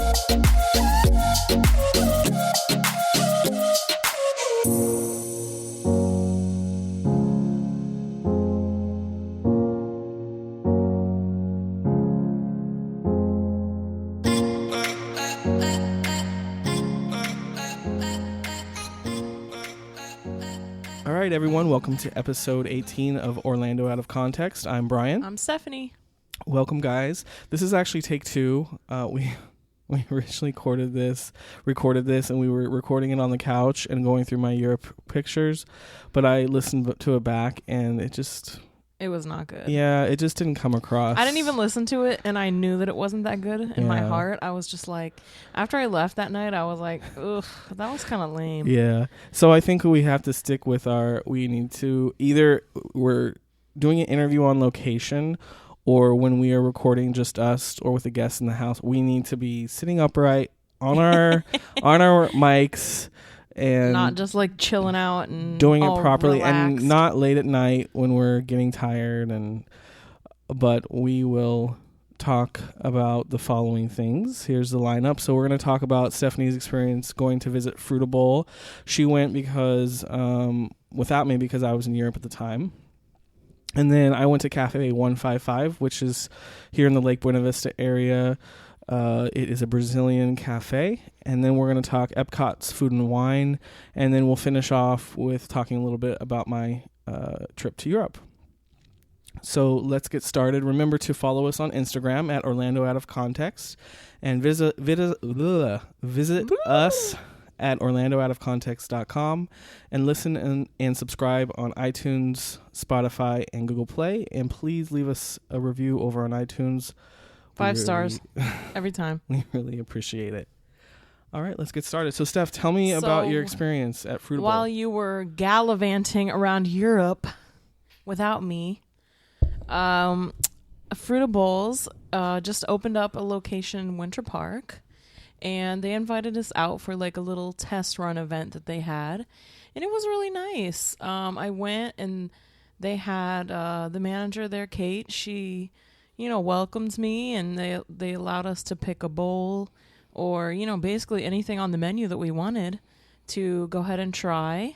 All right, everyone, welcome to episode 18 of Orlando Out of Context. I'm Brian. I'm Stephanie. Welcome, guys. This is actually take two. We originally recorded this, and we were recording it on the couch and going through my Europe pictures, but I listened to it back, and it was not good. Yeah, it just didn't come across. I didn't even listen to it, and I knew that it wasn't that good in my heart. I was just like, after I left that night, I was like, ugh, that was kind of lame. Yeah. So I think we have to stick with we need to either we're doing an interview on location, or when we are recording just us or with a guest in the house, we need to be sitting upright on our mics. And not just like chilling out and doing it properly, relaxed. and not late at night when we're getting tired. But we will talk about the following things. Here's the lineup. So we're going to talk about Stephanie's experience going to visit Frutta Bowl. She went because without me, because I was in Europe at the time. And then I went to Café 155, which is here in the Lake Buena Vista area. It is a Brazilian cafe, and then we're going to talk Epcot's food and wine, and then we'll finish off with talking a little bit about my trip to Europe. So let's get started. Remember to follow us on Instagram at Orlando Out of Context, and visit us at orlandooutofcontext.com, and listen and subscribe on iTunes, Spotify, and Google Play, and please leave us a review over on iTunes. 5 stars every time. We really appreciate it. All right, let's get started. So, Steph, tell me about your experience at Frutta Bowl. While you were gallivanting around Europe without me, Frutta Bowls just opened up a location in Winter Park, and they invited us out for like a little test run event that they had, and it was really nice. I went, and they had the manager there, Kate. She welcomed me, and they allowed us to pick a bowl or, basically anything on the menu that we wanted to go ahead and try.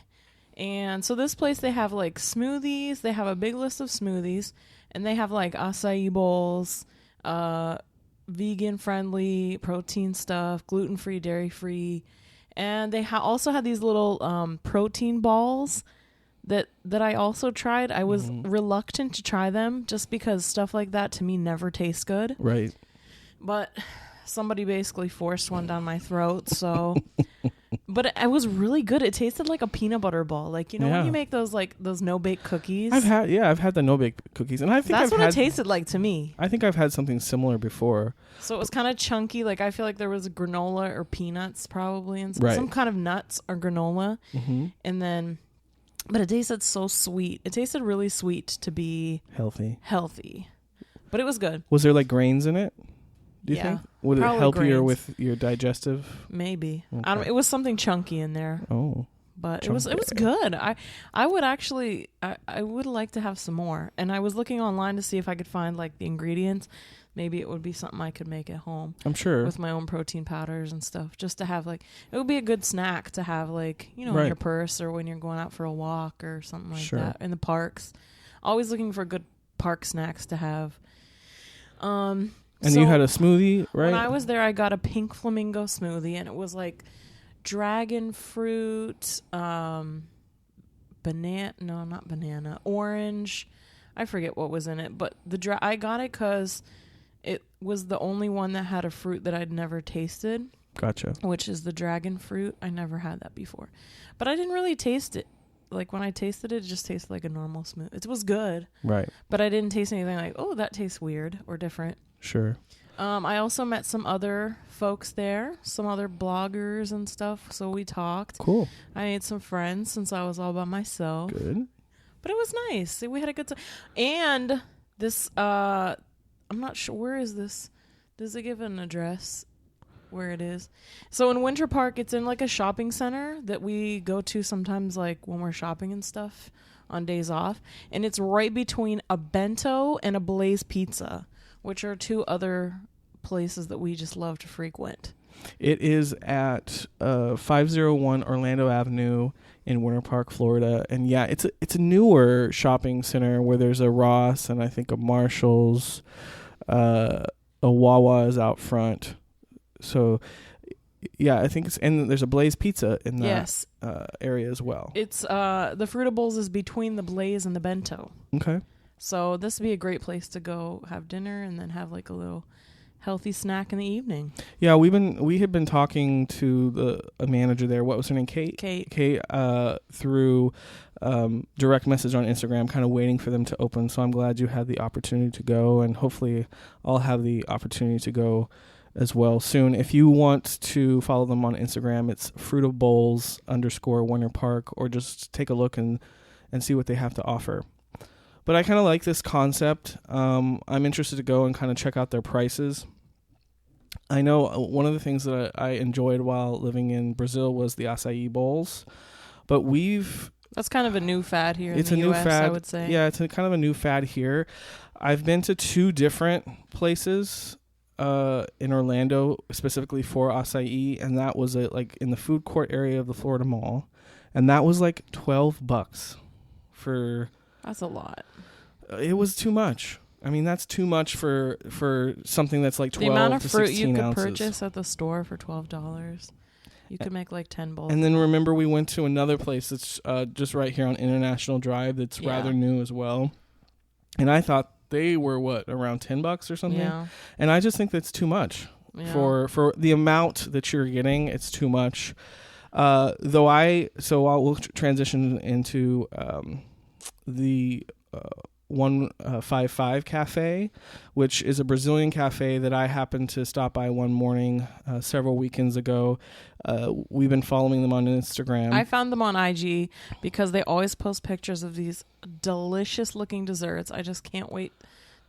And so this place, they have like smoothies. They have a big list of smoothies, and they have like acai bowls, vegan friendly protein stuff, gluten-free, dairy-free. And they also had these little protein balls that I also tried. I was reluctant to try them just because stuff like that to me never tastes good. Right. But somebody basically forced one down my throat, so but it was really good. It tasted like a peanut butter ball. Like, when you make those no-bake cookies? I've had the no-bake cookies, and I think that's what it tasted like to me. I think I've had something similar before. So it was kind of chunky. Like, I feel like there was granola or peanuts probably, and some kind of nuts or granola. Mm-hmm. And then but it tasted so sweet. It tasted really sweet to be healthy. But it was good. Was there like grains in it? Do you think? Would it help you with your digestive? Maybe. Okay. I don't. It was something chunky in there. Oh. But it was good. I would actually I would like to have some more. And I was looking online to see if I could find like the ingredients. Maybe it would be something I could make at home. I'm sure. With my own protein powders and stuff. Just to have like, it would be a good snack to have like, in your purse or when you're going out for a walk or something like that. In the parks. Always looking for good park snacks to have. And you had a smoothie, right? When I was there, I got a pink flamingo smoothie, and it was like dragon fruit, orange. I forget what was in it, but I got it because it was the only one that had a fruit that I'd never tasted. Gotcha. Which is the dragon fruit. I never had that before. But I didn't really taste it. Like, when I tasted it, it just tasted like a normal smoothie. It was good. Right. But I didn't taste anything like, oh, that tastes weird or different. Sure. I also met some other folks there, some other bloggers and stuff, so we talked. Cool. I made some friends since I was all by myself. Good. But it was nice. We had a good time. And this, I'm not sure, where is this? Does it give an address where it is? So in Winter Park, it's in like a shopping center that we go to sometimes, like when we're shopping and stuff on days off. And it's right between a Bento and a Blaze Pizza, which are two other places that we just love to frequent. It is at 501 Orlando Avenue in Winter Park, Florida. And yeah, it's a newer shopping center where there's a Ross and I think a Marshall's, a Wawa is out front. So yeah, I think and there's a Blaze Pizza in that area as well. It's the Frutta Bowls is between the Blaze and the Bento. Okay. So this would be a great place to go have dinner and then have like a little healthy snack in the evening. Yeah, we had been talking to a manager there. What was her name? Kate. Through direct message on Instagram, kind of waiting for them to open. So I'm glad you had the opportunity to go, and hopefully I'll have the opportunity to go as well soon. If you want to follow them on Instagram, it's Frutta Bowls _Winter Park, or just take a look and see what they have to offer. But I kind of like this concept. I'm interested to go and kind of check out their prices. I know one of the things that I enjoyed while living in Brazil was the acai bowls, but that's kind of a new fad here in the new US, fad. I would say. Yeah, it's kind of a new fad here. I've been to 2 different places in Orlando specifically for acai, and that was like in the food court area of the Florida Mall, and that was like $12 for. That's a lot. It was too much. I mean, that's too much for something that's like 12 the amount of to fruit 16 you could ounces. Purchase at the store for $12. You could make like 10 bowls. And then remember, we went to another place that's just right here on International Drive that's rather new as well. And I thought they were around $10 or something. Yeah. And I just think that's too much for the amount that you're getting. It's too much. We'll transition into the 155 Café, which is a Brazilian cafe that I happened to stop by one morning several weekends ago. We've been following them on Instagram. I found them on IG because they always post pictures of these delicious looking desserts. I just can't wait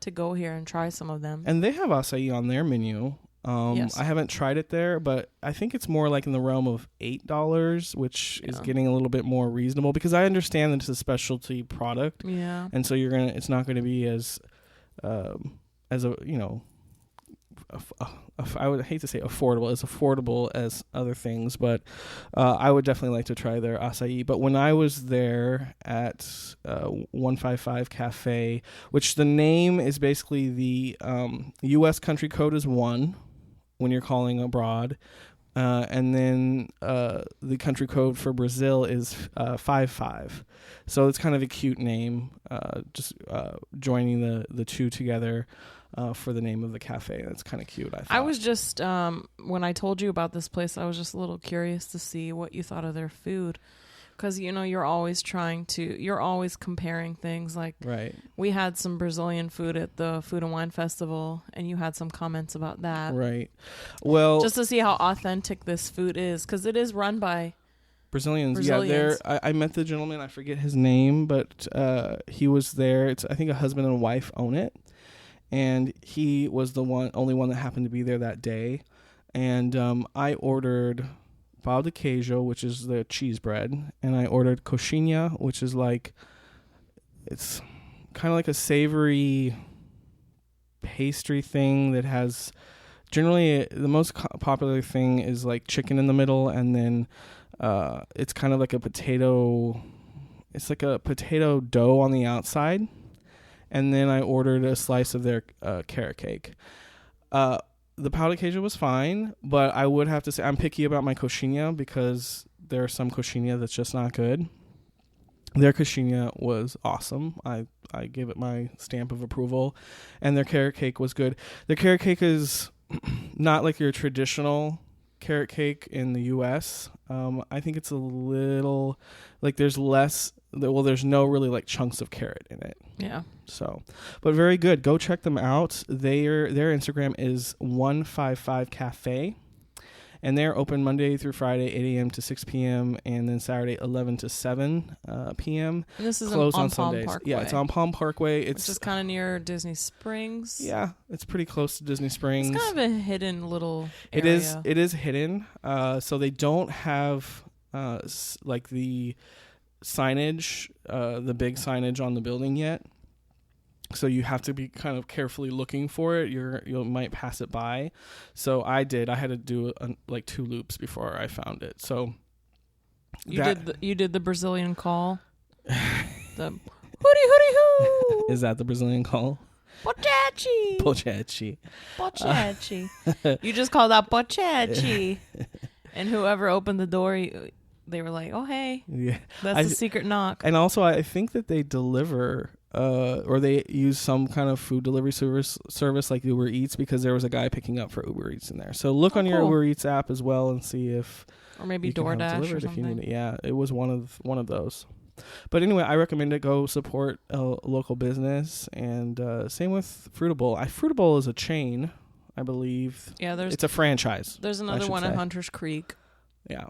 to go here and try some of them. And they have acai on their menu. Yes. I haven't tried it there, but I think it's more like in the realm of $8, which is getting a little bit more reasonable, because I understand that it's a specialty product. Yeah. And so it's not going to be as I would hate to say affordable as other things, but I would definitely like to try their acai. But when I was there at 155 Café, which the name is basically the U.S. country code is 1 when you're calling abroad, and then the country code for Brazil is 55. So it's kind of a cute name, just joining the two together. For the name of the cafe. That's kind of cute, I thought. I was just, when I told you about this place, I was just a little curious to see what you thought of their food. Because, you're always comparing things. Like, right. We had some Brazilian food at the Food and Wine Festival, and you had some comments about that. Right. Well, just to see how authentic this food is, because it is run by Brazilians. Yeah, I met the gentleman, I forget his name, but he was there. It's, I think, a husband and wife own it. And he was the only one that happened to be there that day. And I ordered pão de queijo, which is the cheese bread. And I ordered coxinha, which is it's kind of like a savory pastry thing that has, generally the most popular thing is like chicken in the middle. And then it's kind of like it's like a potato dough on the outside. And then I ordered a slice of their carrot cake. The pão de queijo was fine, but I would have to say I'm picky about my coxinha because there are some coxinha that's just not good. Their coxinha was awesome. I gave it my stamp of approval. And their carrot cake was good. Their carrot cake is not like your traditional carrot cake in the U.S. I think it's a little, like there's no really like chunks of carrot in it. Yeah. So, but very good. Go check them out. Their Instagram is 155 Café, and they're open Monday through Friday, 8 a.m. to 6 p.m., and then Saturday, 11 to 7 p.m. And this is closed on Sundays. Palm Parkway. Yeah, it's on Palm Parkway. It's just kind of near Disney Springs. Yeah, it's pretty close to Disney Springs. It's kind of a hidden little area. It is hidden. So they don't have like the signage, the big signage on the building yet. So you have to be kind of carefully looking for it. You might pass it by. So I did. I had to do like 2 loops before I found it. So you did the Brazilian call. The hooty hooty hoo. Is that the Brazilian call? Pochachi. Pochachi. Pochachi. You just called out Pochachi. And whoever opened the door, they were like, "Oh hey, yeah, that's the secret knock." And also, I think that they deliver, or they use some kind of food delivery service like Uber Eats, because there was a guy picking up for Uber Eats in there. So look on your Uber Eats app as well and see if, or maybe DoorDash or something. If you need it. Yeah, it was one of those. But anyway, I recommend it. Go support a local business, and same with Frutta Bowl. Frutta Bowl is a chain, I believe. Yeah, it's a franchise. There's another one at Hunter's Creek. Yeah.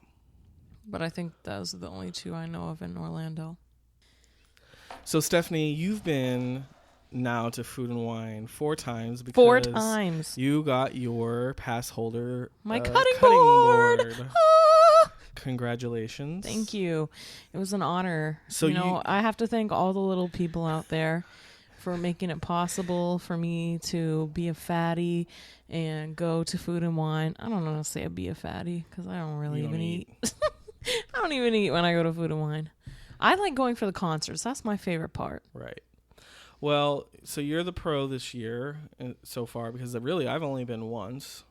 But I think those are the only 2 I know of in Orlando. So, Stephanie, you've been now to Food and Wine 4 times. Because 4 times. You got your pass holder. My cutting board. Ah! Congratulations. Thank you. It was an honor. So I have to thank all the little people out there for making it possible for me to be a fatty and go to Food and Wine. I don't know how to say be a fatty because I don't really even eat. I don't even eat when I go to Food and Wine. I like going for the concerts. That's my favorite part. Right. Well, so you're the pro this year so far, because really I've only been once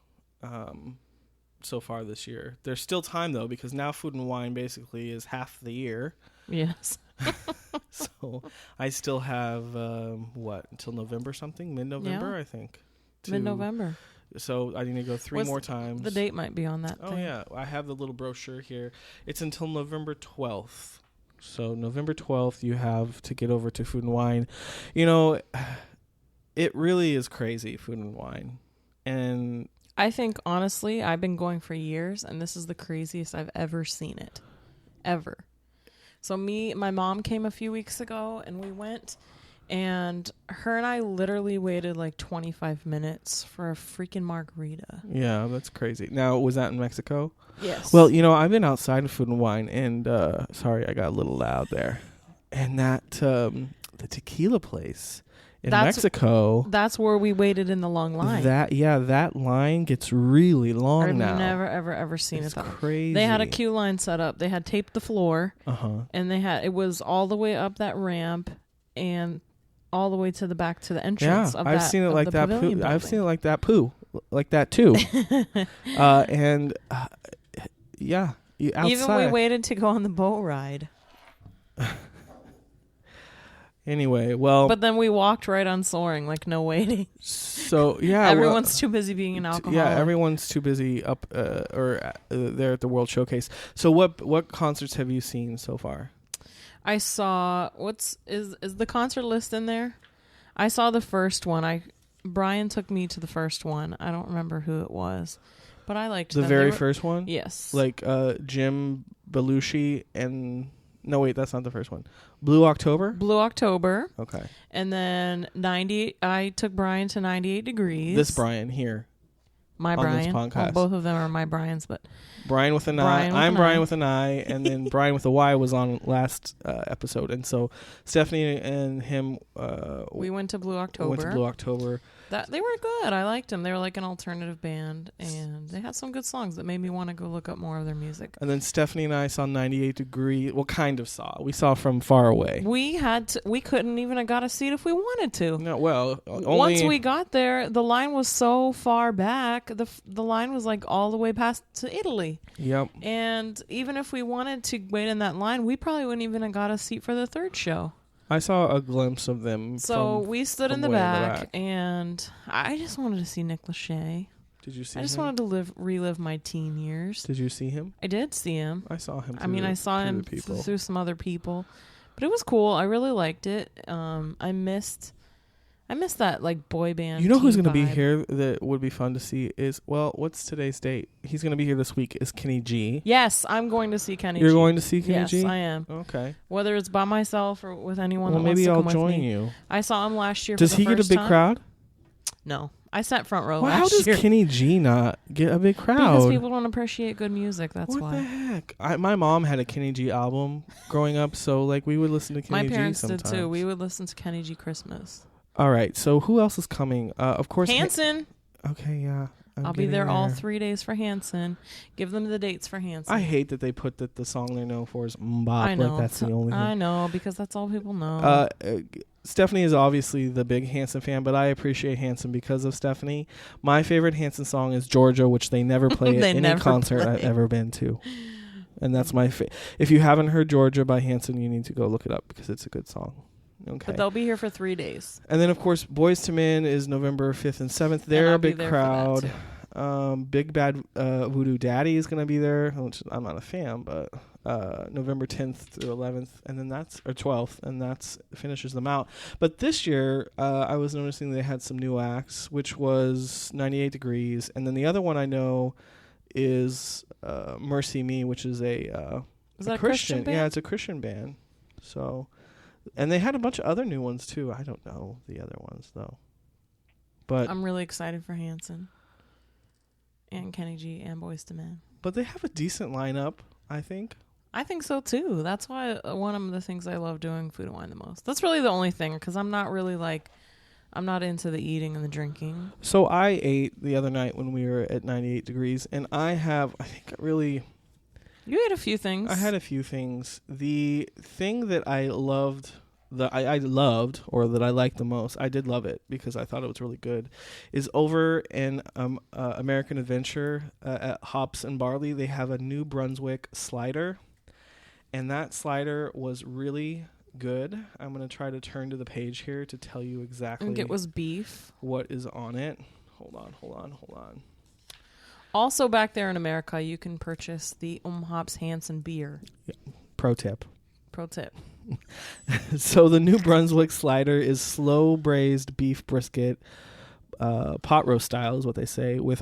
so far this year. There's still time, though, because now Food and Wine basically is half the year. Yes. So I still have, until November something? Mid-November, I think. Mid-November. So I need to go 3 more times. The date might be on that thing. Oh, yeah. I have the little brochure here. It's until November 12th. So November 12th, you have to get over to Food and Wine. You know, it really is crazy, Food and Wine. And I think, honestly, I've been going for years, and this is the craziest I've ever seen it. Ever. So my mom came a few weeks ago, and we went, and her and I literally waited like 25 minutes for a freaking margarita. Yeah, that's crazy. Now, was that in Mexico? Yes. Well, I've been outside of Food and Wine, and sorry, I got a little loud there. And that the tequila place in Mexico. That's where we waited in the long line. That line gets really long now. I've never ever seen it. Crazy. They had a queue line set up. They had taped the floor. And it was all the way up that ramp and all the way to the back to the entrance. Yeah, I've seen it like that. I've seen it like that. Like that too. And yeah, outside. Even we waited to go on the boat ride. Anyway, well, but then we walked right on Soaring, like no waiting. So yeah, everyone's too busy being an alcoholic. Yeah, everyone's too busy up there at the World Showcase. So what concerts have you seen so far? I saw is the concert list in there? I saw the first one. Brian took me to the first one. I don't remember who it was, but I liked the very first one. Yes, like Jim Belushi and. No, wait, that's not the first one. Blue October? Blue October. Okay. And then 90. I took Brian to 98 Degrees. This Brian here. My Brian. Well, both of them are my Brians, but Brian with an I. I'm Brian with an I, and then Brian with a Y was on last episode. And so Stephanie and him. We went to Blue October. They were good. I liked them. They were like an alternative band, and they had some good songs that made me want to go look up more of their music. And then Stephanie and I saw 98 Degrees. Well, kind of saw. We saw from far away. We couldn't even have got a seat if we wanted to. No, well, once we got there, the line was so far back. The line was like all the way past to Italy. Yep. And even if we wanted to wait in that line, we probably wouldn't even have got a seat for the third show. I saw a glimpse of them. So we stood in the back, and I just wanted to see Nick Lachey. Did you see him? I just wanted to relive my teen years. Did you see him? I did see him. I saw him. I saw him through some other people, but it was cool. I really liked it. I missed that like boy band. You know who's going to be here that would be fun to see is, what's today's date? He's going to be here this week is Kenny G. Yes, I'm going to see Kenny G. You're going to see Kenny G? Yes, I am. Okay. Whether it's by myself or with anyone that wants to come with me. Maybe I'll join you. I saw him last year. Does he get a big crowd? No. I sat front row last year. How does Kenny G not get a big crowd? Because people don't appreciate good music. That's why. What the heck? My mom had a Kenny G album growing up, so like we would listen to Kenny G sometimes. My parents did too. We would listen to Kenny G Christmas. All right. So who else is coming? Of course, Hanson. Okay, yeah. I'll be there all 3 days for Hanson. Give them the dates for Hanson. I hate that they put that the song they're known for is Mbop. I know. Like that's the only thing. I know, because that's all people know. Stephanie is obviously the big Hanson fan, but I appreciate Hanson because of Stephanie. My favorite Hanson song is Georgia, which they never play at any concert I've ever been to. And that's my if you haven't heard Georgia by Hanson, you need to go look it up because it's a good song. Okay. But they'll be here for 3 days. And then, of course, Boyz II Men is November 5th and 7th. They're a big crowd. Big Bad Voodoo Daddy is going to be there, which I'm not a fan, but November 10th through 11th, and then that's, or 12th, and that's finishes them out. But this year, I was noticing they had some new acts, which was 98 Degrees, and then the other one I know is Mercy Me, which is a Christian band? Yeah, it's a Christian band. So, and they had a bunch of other new ones too. I don't know the other ones though. But I'm really excited for Hanson and Kenny G and Boyz II Men. But they have a decent lineup, I think. I think so too. That's why one of the things I love doing Food and Wine the most. That's really the only thing, because I'm not really I'm not into the eating and the drinking. So I ate the other night when we were at 98 Degrees, and You ate a few things. I had a few things. The thing that I loved, that I loved, or that I liked the most, I did love it because I thought it was really good, is over in American Adventure at Hops and Barley. They have a New Brunswick slider, and that slider was really good. I'm going to try to turn to the page here to tell you exactly. I think it was beef. What is on it. Hold on. Also back there in America, you can purchase the Hops Hanson beer. Yeah. Pro tip. So the New Brunswick slider is slow braised beef brisket, pot roast style is what they say, with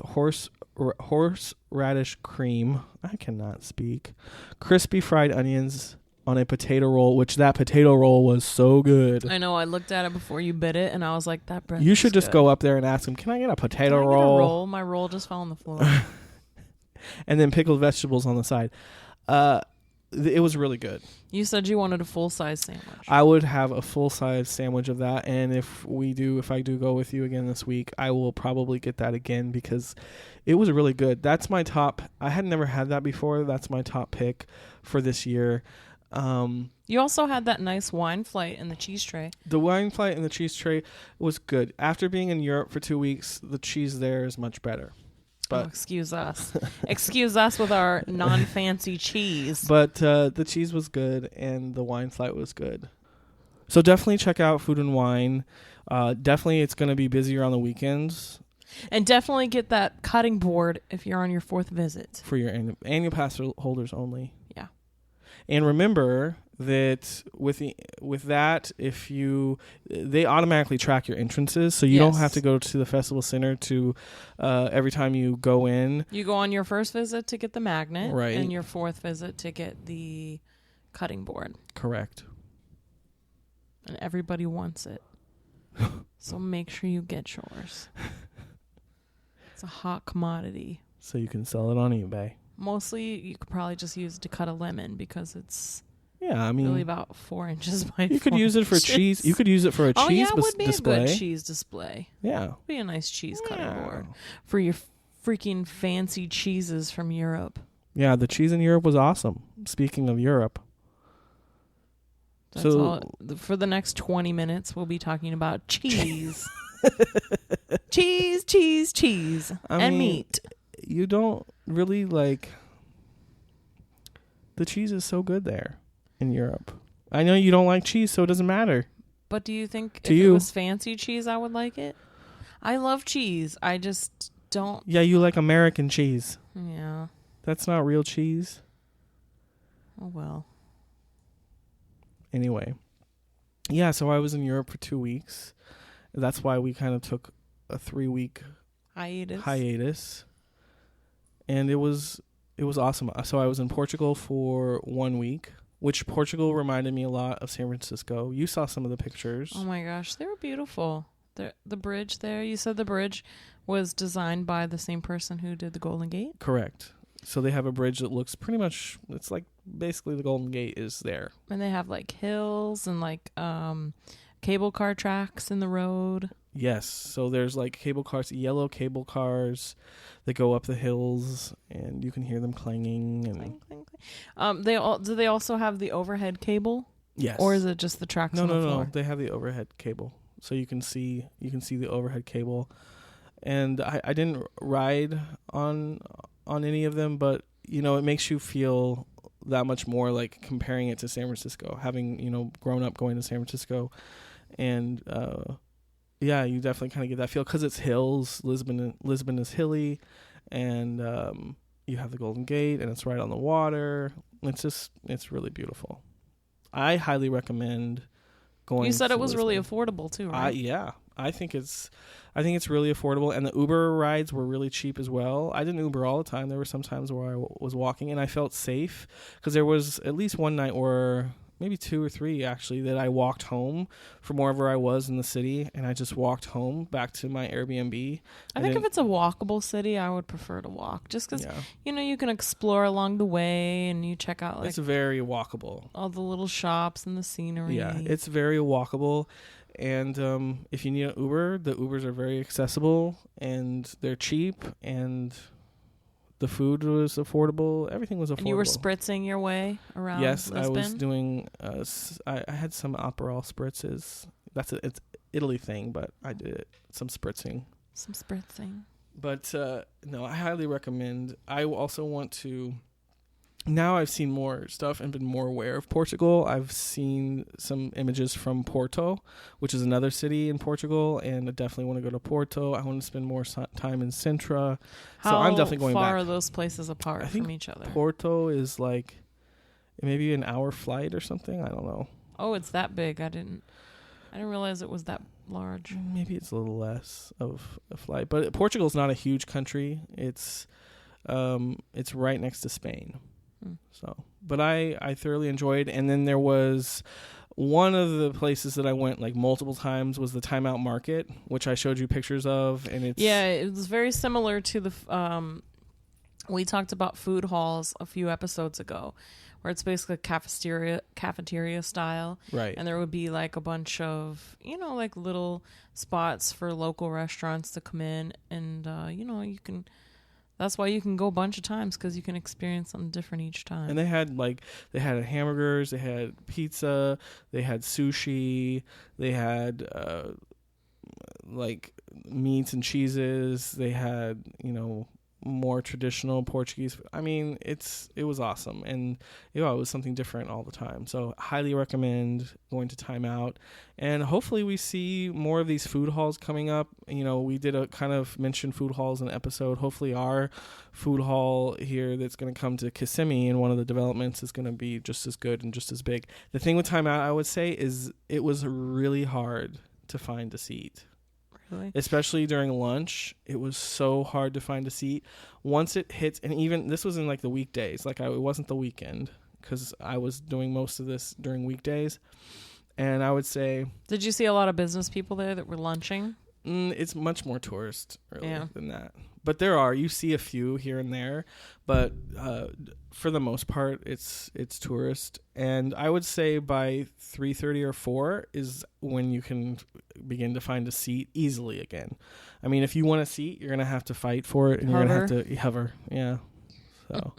horseradish cream. I cannot speak. Crispy fried onions on a potato roll, which that potato roll was so good. I know. I looked at it before you bit it, and I was like, "That bread." You should just good. Go up there and ask him, "Can I get a potato roll?" Can I get a roll? My roll just fell on the floor. And then pickled vegetables on the side. It was really good. You said you wanted a full-size sandwich. I would have a full-size sandwich of that, and if I do go with you again this week, I will probably get that again because it was really good. That's my top. I had never had that before. That's my top pick for this year. You also had that nice wine flight in the cheese tray. The wine flight and the cheese tray was good. After being in Europe for 2 weeks, the cheese there is much better. But excuse us. Excuse us with our non-fancy cheese. But the cheese was good and the wine flight was good. So definitely check out Food and Wine. Definitely it's going to be busier on the weekends. And definitely get that cutting board if you're on your 4th visit. For your annual pass holders only. Yeah. And remember that with that, they automatically track your entrances, so you don't have to go to the festival center to every time you go in. You go on your 1st visit to get the magnet, right, and your 4th visit to get the cutting board. Correct. And everybody wants it, so make sure you get yours. It's a hot commodity. So you can sell it on eBay. Mostly, you could probably just use it to cut a lemon because it's really about 4 inches by 4 You could use it for cheese. You could use it for a cheese it would be display. A good cheese display. Yeah. It'd be a nice cheese cutting board for your freaking fancy cheeses from Europe. Yeah, the cheese in Europe was awesome. Speaking of Europe. That's all. For the next 20 minutes, we'll be talking about cheese. cheese, and meat. You don't really like... The cheese is so good there in Europe. I know you don't like cheese, so it doesn't matter. But do you think if it was fancy cheese, I would like it? I love cheese. I just don't... Yeah, you like American cheese. Yeah. That's not real cheese. Oh, well. Anyway. Yeah, so I was in Europe for 2 weeks. That's why we kind of took a 3-week hiatus. And it was awesome. So I was in Portugal for 1 week, which Portugal reminded me a lot of San Francisco. You saw some of the pictures. Oh my gosh, they were beautiful. The bridge there, you said the bridge was designed by the same person who did the Golden Gate? Correct. So they have a bridge that looks pretty much, it's like basically the Golden Gate is there. And they have like hills and like cable car tracks in the road. Yes. So there's like cable cars, yellow cable cars that go up the hills, and you can hear them clanging. And Clang, clang, clang. Do they also have the overhead cable? yes. Or is it just the tracks on the floor? No. They have the overhead cable, so you can see the overhead cable. And I didn't ride on any of them, but it makes you feel that much more like comparing it to San Francisco, having grown up going to San Francisco, and yeah, you definitely kind of get that feel because it's hills. Lisbon is hilly, and you have the Golden Gate, and it's right on the water. It's really beautiful. I highly recommend going. You said it was Lisbon. really affordable too, right? Yeah, I think it's really affordable, and the Uber rides were really cheap as well. I didn't Uber all the time. There were some times where I was walking, and I felt safe because there was at least one night or maybe 2 or 3 actually that I walked home from wherever I was in the city, and I just walked home back to my Airbnb. I think if it's a walkable city, I would prefer to walk, just because you can explore along the way and you check out it's very walkable. All the little shops and the scenery. Yeah, it's very walkable. And if you need an Uber, the Ubers are very accessible and they're cheap, and the food was affordable. Everything was affordable. And you were spritzing your way around Lisbon? I was doing, I had some Aperol spritzes. It's Italy thing, but I did some spritzing. But no, I highly recommend. I also want to. Now I've seen more stuff and been more aware of Portugal. I've seen some images from Porto, which is another city in Portugal, and I definitely want to go to Porto. I want to spend more time in Sintra. So I'm definitely going back. How far are those places apart from each other? Porto is like maybe an hour flight or something. I don't know. Oh, it's that big. I didn't realize it was that large. Maybe it's a little less of a flight, but Portugal's not a huge country. It's right next to Spain. So, but I thoroughly enjoyed. And then there was one of the places that I went like multiple times was the Time Out Market, which I showed you pictures of, and it was very similar to the we talked about food halls a few episodes ago, where it's basically cafeteria style, right? And there would be like a bunch of like little spots for local restaurants to come in, and you can. That's why you can go a bunch of times, because you can experience something different each time. And they had hamburgers, they had pizza, they had sushi, they had like meats and cheeses, they had more traditional Portuguese. I mean, it was awesome, and it was something different all the time. So highly recommend going to Time Out, and hopefully we see more of these food halls coming up. We did a kind of mention food halls in an episode. Hopefully our food hall here that's going to come to Kissimmee in one of the developments is going to be just as good and just as big. The thing with Time Out, I would say, is it was really hard to find a seat. Really? Especially during lunch, it was so hard to find a seat. Once it hits, and even this was in like the weekdays, it wasn't the weekend, because I was doing most of this during weekdays. And I would say, did you see a lot of business people there that were lunching? It's much more tourist than that. But you see a few here and there, but for the most part, it's tourist. And I would say by 3:30 or 4 is when you can begin to find a seat easily again. I mean, if you want a seat, you're gonna have to fight for it, and you're gonna have to hover. Yeah. So,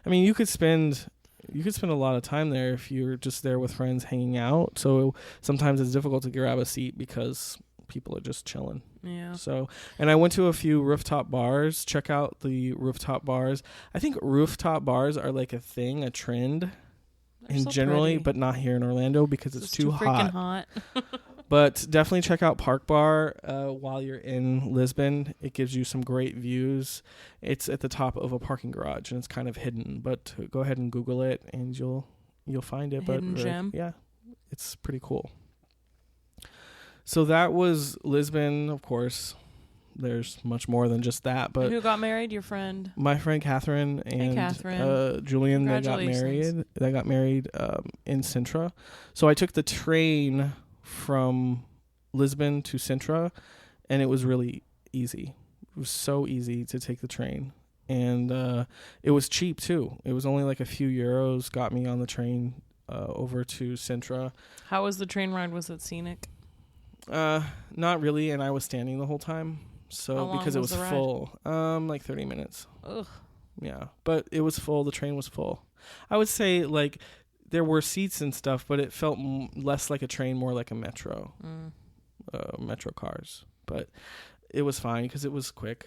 I mean, you could spend a lot of time there if you're just there with friends hanging out. So sometimes it's difficult to grab a seat because people are just chilling. Yeah. So, and I went to a few rooftop bars. Check out the rooftop bars. I think rooftop bars are like a trend generally, but not here in Orlando because it's too freaking hot. But definitely check out Park Bar while you're in Lisbon. It gives you some great views. It's at the top of a parking garage and it's kind of hidden, but go ahead and Google it and you'll find it. Hidden gem. Yeah, it's pretty cool. So that was Lisbon, of course. There's much more than just that. But who got married? Your friend? My friend Catherine and Julian. They got married in Sintra. So I took the train from Lisbon to Sintra, and it was really easy. It was so easy to take the train, and it was cheap too. It was only like a few euros. Got me on the train over to Sintra. How was the train ride? Was it scenic? Not really, and I was standing the whole time. So How long because it was was the ride? full. Like 30 minutes. Ugh. Yeah. But it was full. The train was full. I would say like there were seats and stuff, but it felt less like a train, more like a metro. Metro cars. But it was fine because it was quick.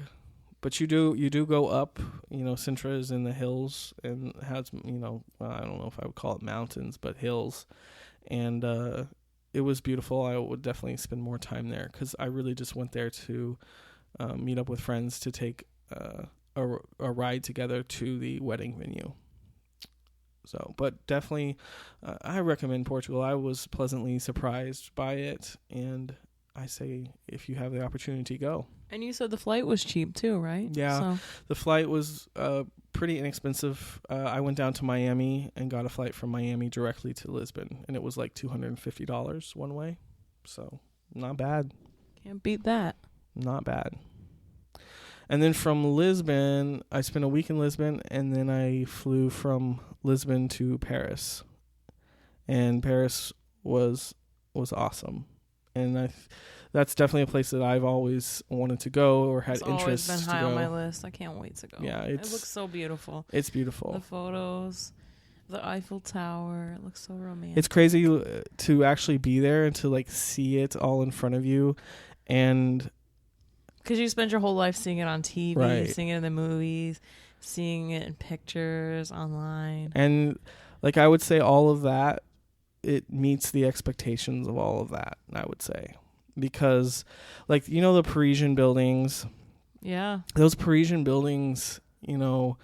But you do go up, Sintra is in the hills and has, I don't know if I would call it mountains, but hills. And it was beautiful. I would definitely spend more time there because I really just went there to meet up with friends to take a ride together to the wedding venue. So, but definitely, I recommend Portugal. I was pleasantly surprised by it, and I say if you have the opportunity, go. And you said the flight was cheap too, right? Yeah, So. the flight was pretty inexpensive. I went down to Miami and got a flight from Miami directly to Lisbon, and it was like $250 one way. So, not bad. Can't beat that. Not bad. And then from Lisbon, I spent a week in Lisbon, and then I flew from Lisbon to Paris. And Paris was awesome. And that's definitely a place that I've always wanted to go or had interest to go. It's always been high on my list. I can't wait to go. Yeah, it looks so beautiful. It's beautiful. The photos, the Eiffel Tower, it looks so romantic. It's crazy to actually be there and to like see it all in front of you, and because you spend your whole life seeing it on TV, right. Seeing it in the movies, seeing it in pictures online, and like I would say, all of that, it meets the expectations of all of that. I would say. Because, like, the Parisian buildings. Yeah. Those Parisian buildings, that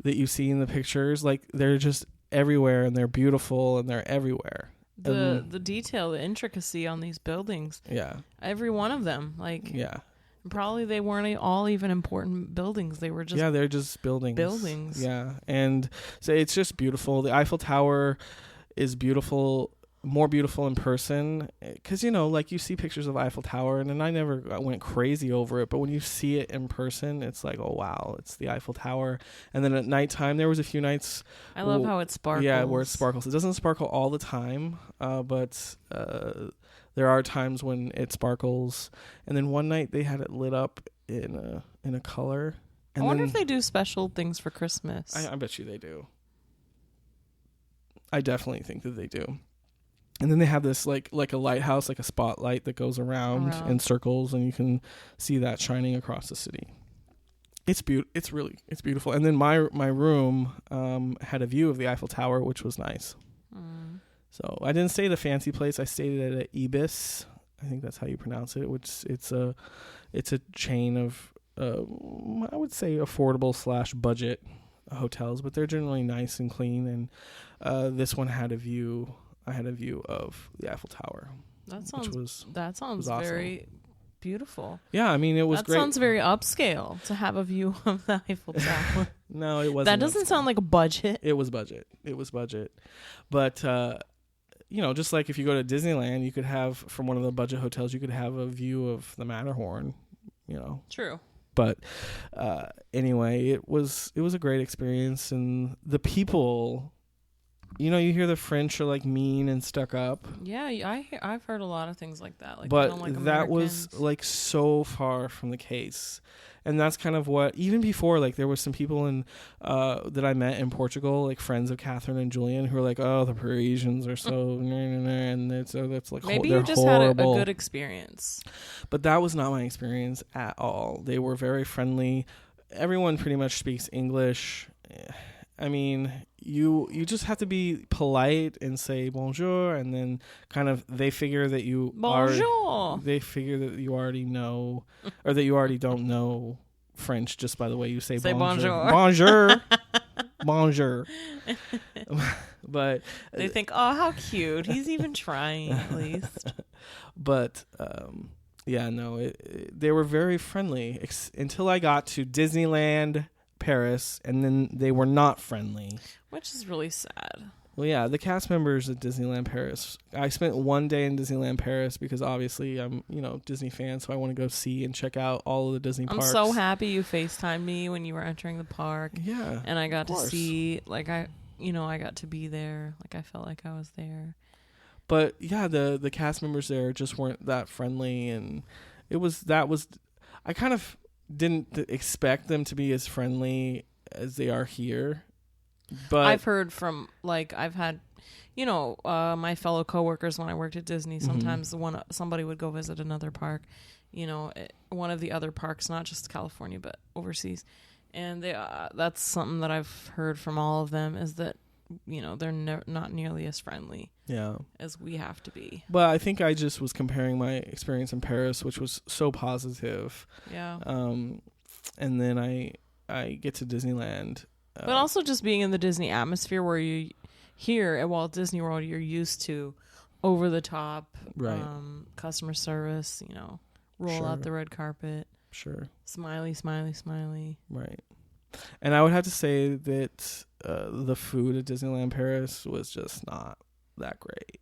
you see in the pictures, like, they're just everywhere, and they're beautiful, and they're everywhere. The detail, the intricacy on these buildings. Yeah. Every one of them. Like, yeah. Probably they weren't all even important buildings. They were just... Yeah, they're just buildings. Buildings. Yeah. And so it's just beautiful. The Eiffel Tower is beautiful. More beautiful in person because like you see pictures of Eiffel Tower and then I never went crazy over it, but when you see it in person it's like, oh wow, it's the Eiffel Tower. And then at nighttime there was a few nights I love how it sparkles. Yeah, where it sparkles. It doesn't sparkle all the time, but there are times when it sparkles. And then one night they had it lit up in a color. And I wonder if they do special things for Christmas. I bet you they do. I definitely think that they do. And then they have this like a lighthouse, like a spotlight that goes around in circles, and you can see that shining across the city. It's beautiful. And then my room had a view of the Eiffel Tower, which was nice. So I didn't stay at a fancy place. I stayed at an Ibis. I think that's how you pronounce it. Which it's a chain of I would say affordable / budget hotels, but they're generally nice and clean. And this one had a view. I had a view of the Eiffel Tower. That sounds awesome. Very beautiful. Yeah, I mean, it was great. That sounds very upscale to have a view of the Eiffel Tower. No, it wasn't. That doesn't sound like a budget. It was budget. But, just like if you go to Disneyland, you could have, from one of the budget hotels, you could have a view of the Matterhorn, True. But anyway, it was a great experience. And the people... you hear the French are like mean and stuck up. Yeah, I've heard a lot of things like that. Like, but don't like that was like so far from the case, and that's kind of what even before. Like there was some people that I met in Portugal, like friends of Catherine and Julian, who were like, "Oh, the Parisians are so," and that's like maybe they're you just horrible. had a good experience. But that was not my experience at all. They were very friendly. Everyone pretty much speaks English. I mean, you just have to be polite and say bonjour, and then kind of they figure that you they figure that you already know, or that you already don't know French just by the way you say bonjour. Bonjour. Bonjour. But they think, oh, how cute. He's even trying at least. But yeah, no, they were very friendly until I got to Disneyland Paris, and then they were not friendly, which is really sad. Well, yeah, the cast members at Disneyland Paris. I spent one day in Disneyland Paris because obviously I'm, Disney fan, so I want to go see and check out all of the Disney parks. I'm so happy you FaceTimed me when you were entering the park. Yeah, and I got to see, like I got to be there. Like I felt like I was there. But yeah, the cast members there just weren't that friendly, and I kind of didn't expect them to be as friendly as they are here. But I've heard from, like, I've had, my fellow coworkers when I worked at Disney, sometimes somebody would go visit another park, one of the other parks, not just California, but overseas. And that's something that I've heard from all of them, is that, they're not nearly as friendly as we have to be. But I think I just was comparing my experience in Paris, which was so positive. Yeah. And then I get to Disneyland. But also just being in the Disney atmosphere, where you here at Walt Disney World, you're used to over the top customer service, roll out the red carpet. Sure. Smiley, smiley, smiley. Right. And I would have to say that the food at Disneyland Paris was just not that great.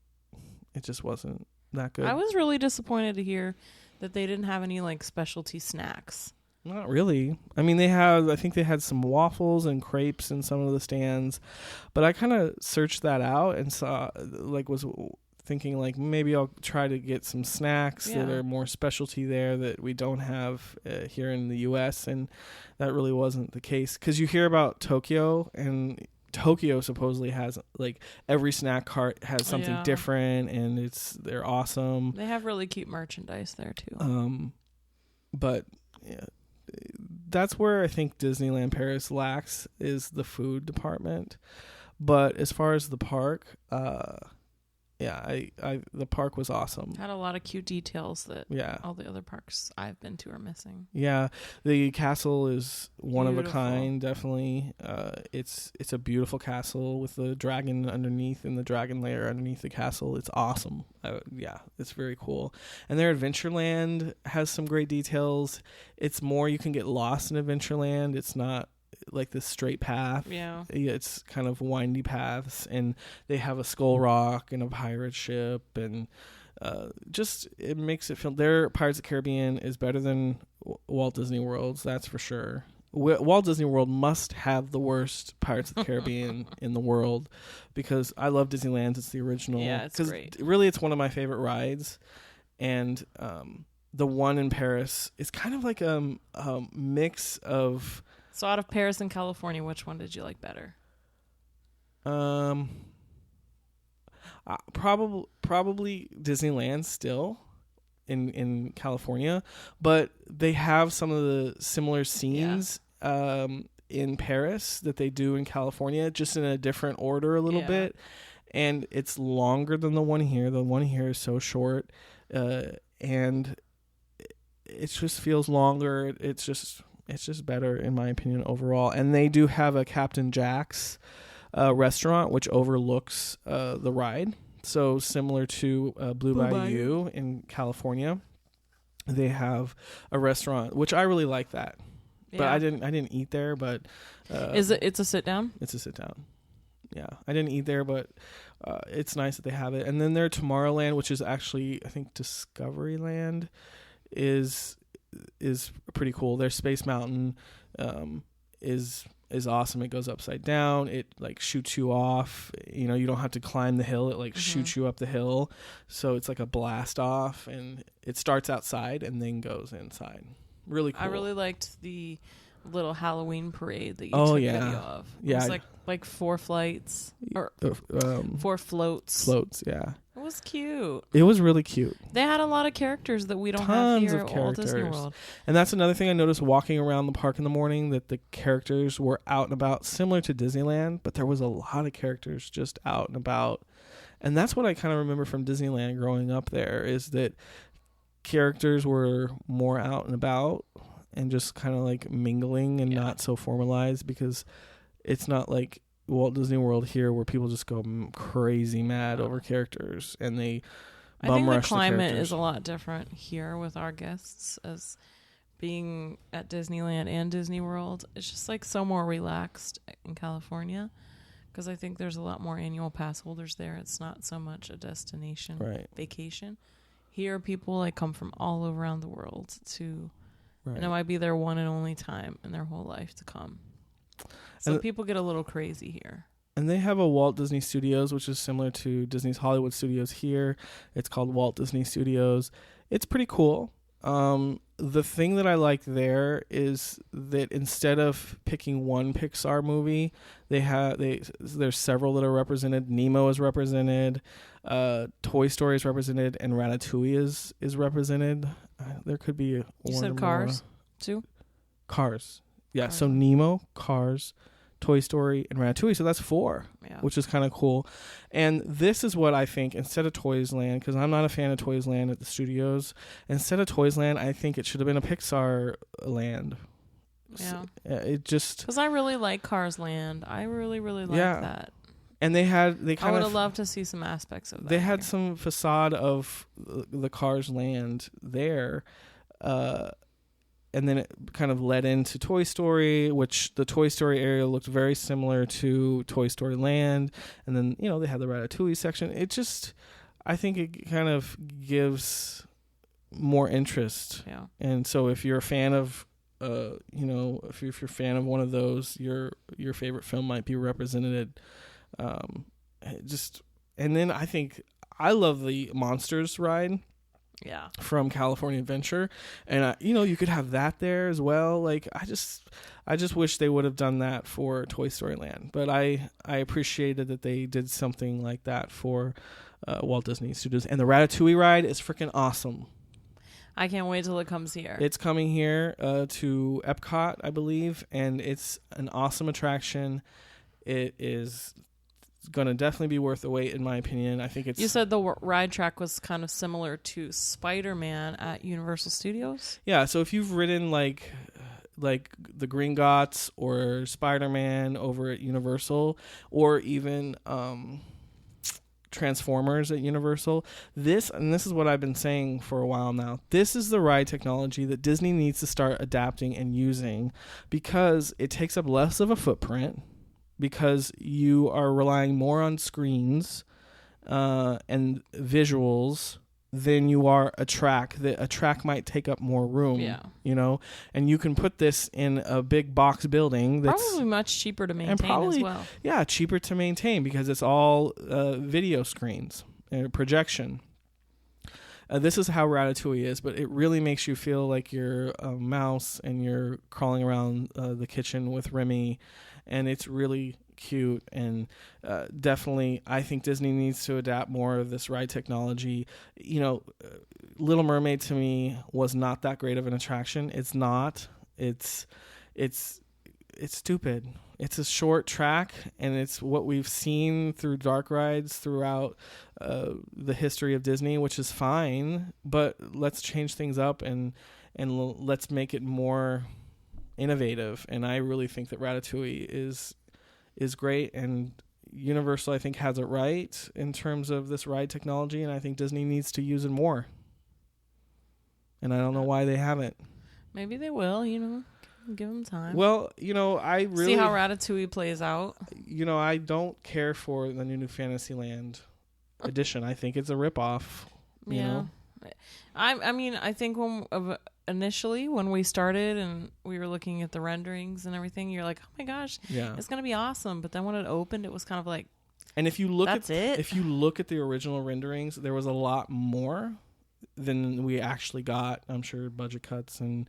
It just wasn't that good. I was really disappointed to hear that they didn't have any like specialty snacks. Not really. I mean, I think they had some waffles and crepes in some of the stands, but I kind of searched that out and was thinking like maybe I'll try to get some snacks that are more specialty there that we don't have here in the U.S. And that really wasn't the case, because you hear about Tokyo, and Tokyo supposedly has like every snack cart has something different, and they're awesome. They have really cute merchandise there too. But yeah, that's where I think Disneyland Paris lacks, is the food department. But as far as the park, the park was awesome. Had a lot of cute details that all the other parks I've been to are missing. Yeah, the castle is one of a kind, definitely. It's a beautiful castle with the dragon underneath and the dragon lair underneath the castle. It's awesome. It's very cool. And their Adventureland has some great details. It's more, you can get lost in Adventureland. It's not like this straight path. It's kind of windy paths, and they have a skull rock and a pirate ship, and it makes it feel their Pirates of the Caribbean is better than Walt Disney World's, that's for sure. Walt Disney World must have the worst Pirates of the Caribbean in the world, because I love Disneyland. It's the original. It's great. Really, it's one of my favorite rides, and the one in Paris is kind of like a mix of. So out of Paris and California, which one did you like better? Probably Disneyland still in California, but they have some of the similar scenes in Paris that they do in California, just in a different order a little bit. And it's longer than the one here. The one here is so short, and it just feels longer. It's just better, in my opinion, overall. And they do have a Captain Jack's restaurant, which overlooks the ride. So similar to Blue Bayou in California, they have a restaurant, which I really like that. Yeah. But I didn't eat there. But it's a sit down? It's a sit down. Yeah, I didn't eat there, but it's nice that they have it. And then their Tomorrowland, which is actually, I think, Discoveryland, is pretty cool. Their Space Mountain is awesome. It goes upside down. It like shoots you off. You don't have to climb the hill. It like shoots you up the hill. So it's like a blast off, and it starts outside and then goes inside. Really cool. I really liked the little Halloween parade that you took video of. It was like 4 flights or 4 floats. Floats, yeah. It was cute. It was really cute. They had a lot of characters that we don't have here at Walt Disney World. And that's another thing I noticed walking around the park in the morning, that the characters were out and about, similar to Disneyland, but there was a lot of characters just out and about. And that's what I kind of remember from Disneyland growing up there, is that characters were more out and about and just kind of like mingling and not so formalized, because it's not like Walt Disney World here where people just go crazy mad over characters and they bum rush the characters. I think the climate is a lot different here with our guests, as being at Disneyland and Disney World. It's just like so more relaxed in California, because I think there's a lot more annual pass holders there. It's not so much a destination vacation. Here, people like come from all around the world to, and it might be their one and only time in their whole life to come. So people get a little crazy here. And they have a Walt Disney Studios, which is similar to Disney's Hollywood Studios here. It's called Walt Disney Studios. It's pretty cool. The thing that I like there is that instead of picking one Pixar movie, there's several that are represented. Nemo is represented, Toy Story is represented, and Ratatouille is represented. There could be one. You said Cars too? Cars. Yeah, Cars. so Nemo, Cars, Toy Story, and Ratatouille. So that's 4, which is kind of cool. And this is what I think, instead of Toys Land, because I'm not a fan of Toys Land at the studios, instead of Toys Land, I think it should have been a Pixar land. Yeah. So, it just... Because I really like Cars Land. I really, really like that. And I would have loved to see some aspects of that. They had some facade of the Cars Land there, and then it kind of led into Toy Story, which the Toy Story area looked very similar to Toy Story Land. And then, they had the Ratatouille section. It just, I think it kind of gives more interest. Yeah. And so if you're a fan of, if you're a fan of one of those, your favorite film might be represented. And then I think I love the Monsters ride. Yeah. From California Adventure, and you could have that there as well. Like I just wish they would have done that for Toy Story Land, but I appreciated that they did something like that for Walt Disney Studios. And the Ratatouille ride is freaking awesome. I can't wait till it comes here. It's coming here to Epcot, I believe, and it's an awesome attraction. It is going to definitely be worth the wait, in my opinion. I think it's... You said the ride track was kind of similar to Spider-Man at Universal Studios? Yeah, so if you've ridden like the Green Gots or Spider-Man over at Universal, or even Transformers at Universal, this is what I've been saying for a while now. This is the ride technology that Disney needs to start adapting and using, because it takes up less of a footprint, because you are relying more on screens and visuals than you are a track. A track might take up more room, and you can put this in a big box building that's probably much cheaper to maintain as well. Yeah, cheaper to maintain because it's all video screens and projection. This is how Ratatouille is, but it really makes you feel like you're a mouse and you're crawling around the kitchen with Remy, and it's really cute. And definitely, I think Disney needs to adapt more of this ride technology. Little Mermaid to me was not that great of an attraction. It's not. It's stupid. It's a short track, and it's what we've seen through dark rides throughout the history of Disney, which is fine. But let's change things up and let's make it more innovative. And I really think that Ratatouille is great, and Universal, I think, has it right in terms of this ride technology, and I think Disney needs to use it more. And I don't know why they haven't. Maybe they will, give them time. Well, I really... See how Ratatouille plays out. I don't care for the new Fantasyland edition. I think it's a ripoff. Yeah. I mean, I think initially when we started and we were looking at the renderings and everything, you're like, oh my gosh, it's going to be awesome. But then when it opened, it was kind of like, and if you look if you look at the original renderings, there was a lot more than we actually got. I'm sure budget cuts and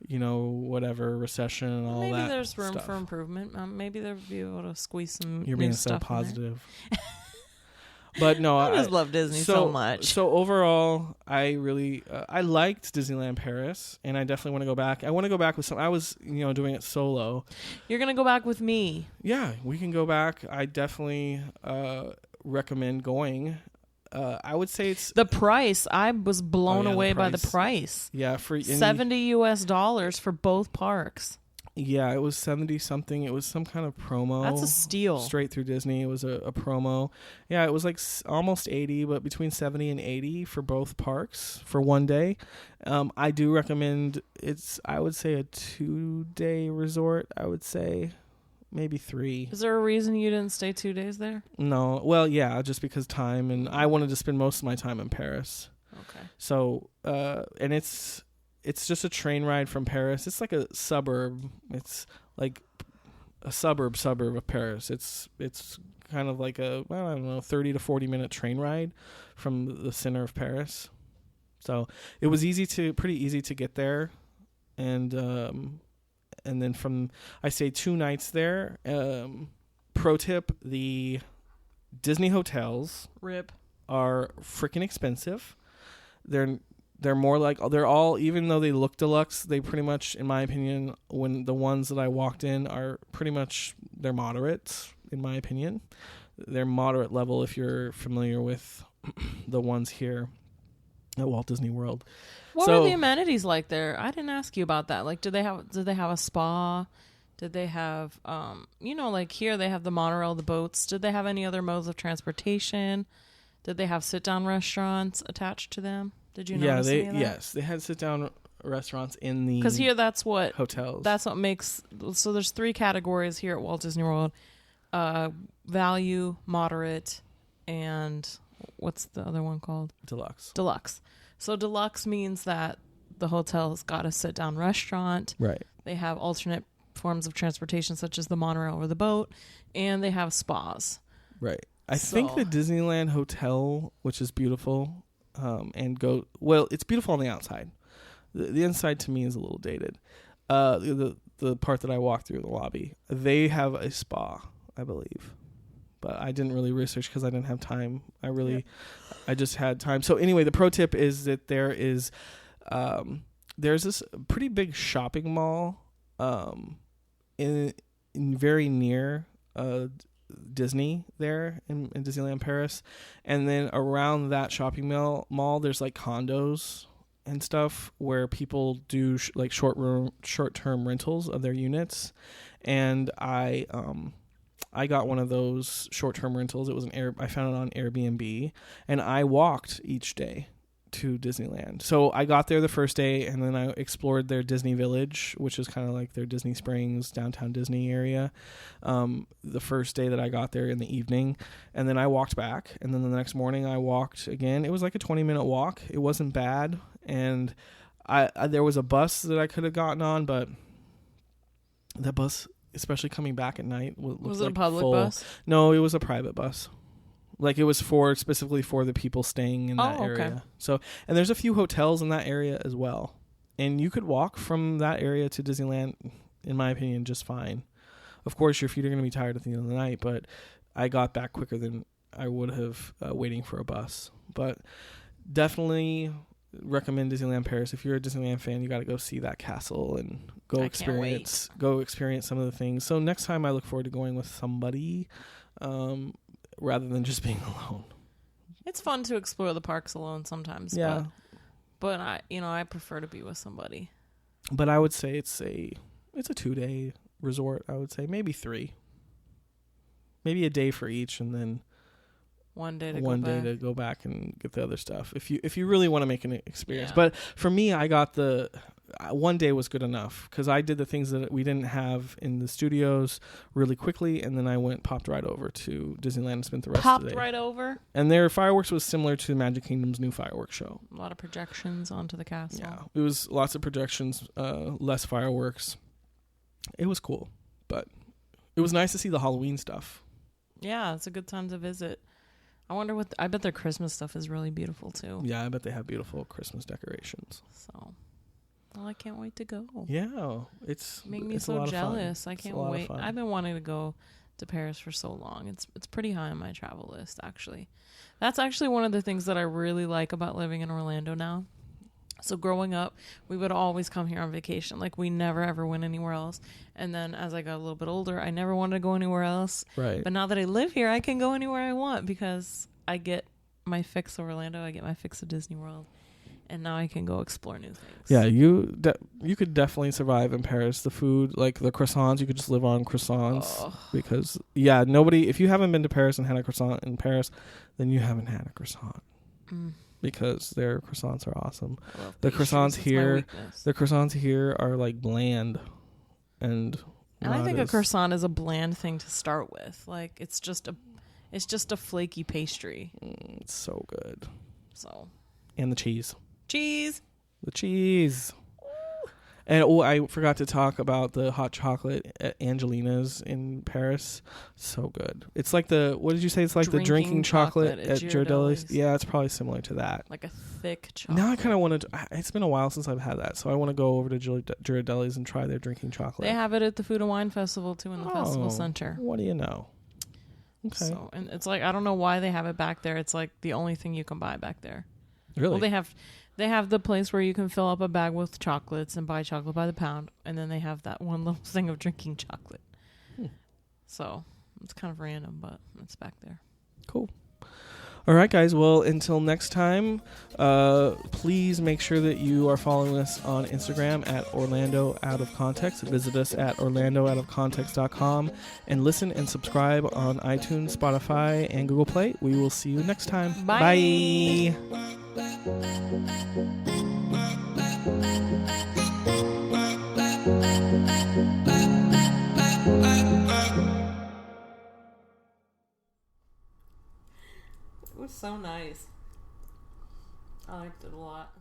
whatever, recession and all that. Maybe there's room stuff for improvement. Maybe they'll be able to squeeze some. You're new being stuff so positive. But no, I just love Disney so much. So overall, I really I liked Disneyland Paris, and I definitely want to go back. I want to go back with some. I was doing it solo. You're gonna go back with me. Yeah, we can go back. I definitely recommend going. I would say it's the price. I was blown away by the price. Yeah, for $70 for both parks. Yeah, it was 70 something. It was some kind of promo. That's a steal. Straight through Disney. It was a promo. Yeah, it was like almost 80, but between 70 and 80 for both parks for one day. I do recommend I would say a 2-day resort. I would say maybe 3. Is there a reason you didn't stay 2 days there? No. Well, yeah, just because time, and I wanted to spend most of my time in Paris. Okay. So, and it's just a train ride from Paris. It's like a suburb. It's like suburb of Paris. It's kind of like a, well, I don't know, 30 to 40 minute train ride from the center of Paris. So it was pretty easy to get there. And then I stayed 2 nights there. Pro tip, the Disney hotels are freaking expensive. They're more like, they're all, even though they look deluxe, they pretty much, in my opinion, when the ones that I walked in are pretty much, they're moderate, in my opinion. They're moderate level if you're familiar with the ones here at Walt Disney World. What are the amenities like there? I didn't ask you about that. Like, did they have a spa? Did they have, like here they have the monorail, the boats. Did they have any other modes of transportation? Did they have sit-down restaurants attached to them? Did you notice any of that? Yes, they had sit-down restaurants in the because here that's what hotels. That's what makes, so there's 3 categories here at Walt Disney World: value, moderate, and what's the other one called? Deluxe. So deluxe means that the hotel's got a sit-down restaurant. Right. They have alternate forms of transportation such as the monorail or the boat, and they have spas. Right. I think the Disneyland Hotel, which is beautiful, it's beautiful on the outside. The inside to me is a little dated. The part that I walked through, the lobby, they have a spa, I believe, but I didn't really research because I didn't have time. I just had time. So anyway, the pro tip is that there's this pretty big shopping mall, in very near, Disney there in Disneyland Paris, and then around that shopping mall there's like condos and stuff where people do like short-term rentals of their units, and I got one of those short-term rentals. It was I found it on Airbnb, and I walked each day to Disneyland. So I got there the first day, and then I explored their Disney Village, which is kind of like their Disney Springs, downtown Disney area, the first day that I got there in the evening. And then I walked back, and then the next morning I walked again. It was like a 20-minute walk. It wasn't bad, and I there was a bus that I could have gotten on, but that bus, especially coming back at night, was it like a public bus? No, it was a private bus. Like, it was specifically for the people staying in that area. Okay. So, and there's a few hotels in that area as well. And you could walk from that area to Disneyland, in my opinion, just fine. Of course, your feet are going to be tired at the end of the night, but I got back quicker than I would have waiting for a bus. But definitely recommend Disneyland Paris. If you're a Disneyland fan, you got to go see that castle and go experience some of the things. So next time I look forward to going with somebody, rather than just being alone. It's fun to explore the parks alone sometimes. Yeah. But I prefer to be with somebody. But I would say it's a 2-day resort. I would say maybe 3. Maybe a day for each, and then one day to go back and get the other stuff. If you really want to make an experience. Yeah. But for me, I got one day was good enough because I did the things that we didn't have in the studios really quickly, and then I popped right over to Disneyland and spent the rest of the day. Popped right over? And their fireworks was similar to Magic Kingdom's new fireworks show. A lot of projections onto the castle. Yeah, it was lots of projections, less fireworks. It was cool, but it was nice to see the Halloween stuff. Yeah, it's a good time to visit. I wonder I bet their Christmas stuff is really beautiful too. Yeah, I bet they have beautiful Christmas decorations. So, well, I can't wait to go. Yeah, make me so jealous. I can't wait. I've been wanting to go to Paris for so long. It's pretty high on my travel list, actually. That's actually one of the things that I really like about living in Orlando now. So growing up, we would always come here on vacation. Like, we never ever went anywhere else. And then as I got a little bit older, I never wanted to go anywhere else. Right. But now that I live here, I can go anywhere I want because I get my fix of Orlando. I get my fix of Disney World. And now I can go explore new things. Yeah, you could definitely survive in Paris. The food, like the croissants, you could just live on croissants. Because, if you haven't been to Paris and had a croissant in Paris, then you haven't had a croissant. Because their croissants are awesome. The croissants here are like bland, and I think a croissant is a bland thing to start with. Like, it's just a flaky pastry. It's so good. So, and the cheese. The cheese. Ooh. And I forgot to talk about the hot chocolate at Angelina's in Paris. So good. It's like what did you say? It's like the drinking chocolate at Ghirardelli's. Yeah, it's probably similar to that. Like a thick chocolate. Now I kind of want to. It's been a while since I've had that, so I want to go over to Ghirardelli's and try their drinking chocolate. They have it at the Food and Wine Festival too in the festival center. What do you know? Okay. So, and it's like, I don't know why they have it back there. It's like the only thing you can buy back there. Really? Well, they have the place where you can fill up a bag with chocolates and buy chocolate by the pound, and then they have that one little thing of drinking chocolate. So it's kind of random, but it's back there. Cool. All right, guys. Well, until next time, please make sure that you are following us on Instagram at Orlando Out of Context. Visit us at orlandooutofcontext.com and listen and subscribe on iTunes, Spotify, and Google Play. We will see you next time. Bye. It was so nice. I liked it a lot.